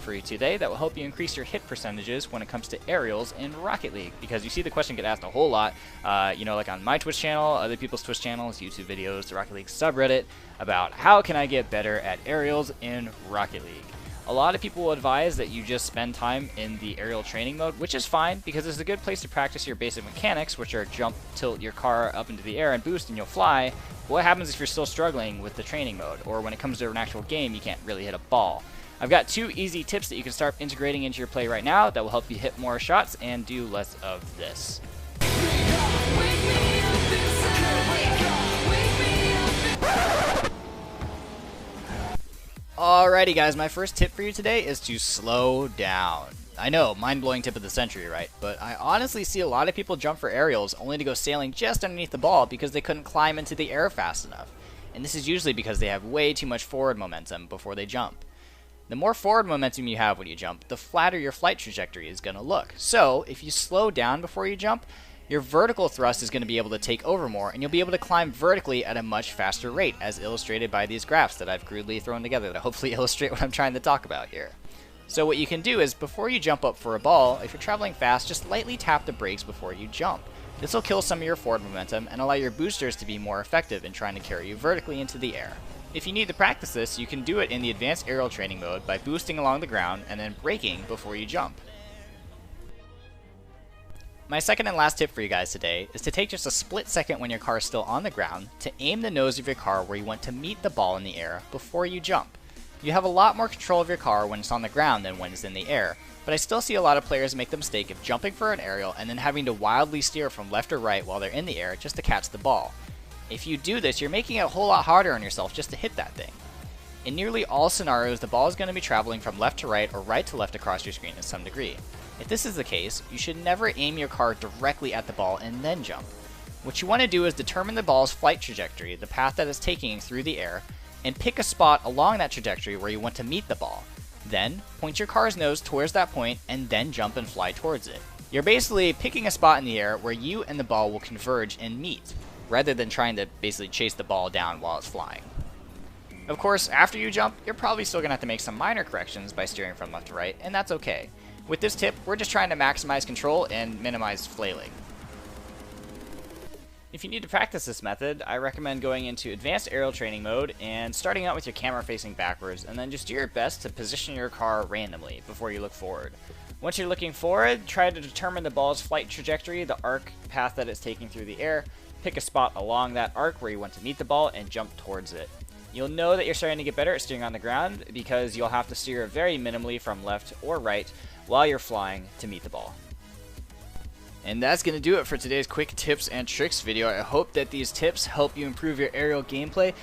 for you today that will help you increase your hit percentages when it comes to aerials in Rocket League. Because you see the question get asked a whole lot, like on my Twitch channel, other people's Twitch channels, YouTube videos, the Rocket League subreddit, about how can I get better at aerials in Rocket League. A lot of people will advise that you just spend time in the aerial training mode, which is fine because it's a good place to practice your basic mechanics, which are jump, tilt your car up into the air, and boost, and you'll fly. But what happens if you're still struggling with the training mode, or when it comes to an actual game, you can't really hit a ball? I've got 2 easy tips that you can start integrating into your play right now that will help you hit more shots and do less of this. Alrighty guys, my first tip for you today is to slow down. I know, mind-blowing tip of the century, right? But I honestly see a lot of people jump for aerials only to go sailing just underneath the ball because they couldn't climb into the air fast enough. And this is usually because they have way too much forward momentum before they jump. The more forward momentum you have when you jump, the flatter your flight trajectory is going to look. So, if you slow down before you jump, your vertical thrust is going to be able to take over more, and you'll be able to climb vertically at a much faster rate, as illustrated by these graphs that I've crudely thrown together that hopefully illustrate what I'm trying to talk about here. So what you can do is, before you jump up for a ball, if you're traveling fast, just lightly tap the brakes before you jump. This will kill some of your forward momentum and allow your boosters to be more effective in trying to carry you vertically into the air. If you need to practice this, you can do it in the advanced aerial training mode by boosting along the ground and then braking before you jump. My second and last tip for you guys today is to take just a split second when your car is still on the ground to aim the nose of your car where you want to meet the ball in the air before you jump. You have a lot more control of your car when it's on the ground than when it's in the air, but I still see a lot of players make the mistake of jumping for an aerial and then having to wildly steer from left or right while they're in the air just to catch the ball. If you do this, you're making it a whole lot harder on yourself just to hit that thing. In nearly all scenarios, the ball is going to be traveling from left to right or right to left across your screen to some degree. If this is the case, you should never aim your car directly at the ball and then jump. What you want to do is determine the ball's flight trajectory, the path that it's taking through the air, and pick a spot along that trajectory where you want to meet the ball. Then, point your car's nose towards that point and then jump and fly towards it. You're basically picking a spot in the air where you and the ball will converge and meet, rather than trying to basically chase the ball down while it's flying. Of course, after you jump, you're probably still going to have to make some minor corrections by steering from left to right, and that's okay. With this tip, we're just trying to maximize control and minimize flailing. If you need to practice this method, I recommend going into advanced aerial training mode and starting out with your camera facing backwards, and then just do your best to position your car randomly before you look forward. Once you're looking forward, try to determine the ball's flight trajectory, the arc path that it's taking through the air, pick a spot along that arc where you want to meet the ball, and jump towards it. You'll know that you're starting to get better at steering on the ground because you'll have to steer very minimally from left or right while you're flying to meet the ball. And that's going to do it for today's quick tips and tricks video. I hope that these tips help you improve your aerial gameplay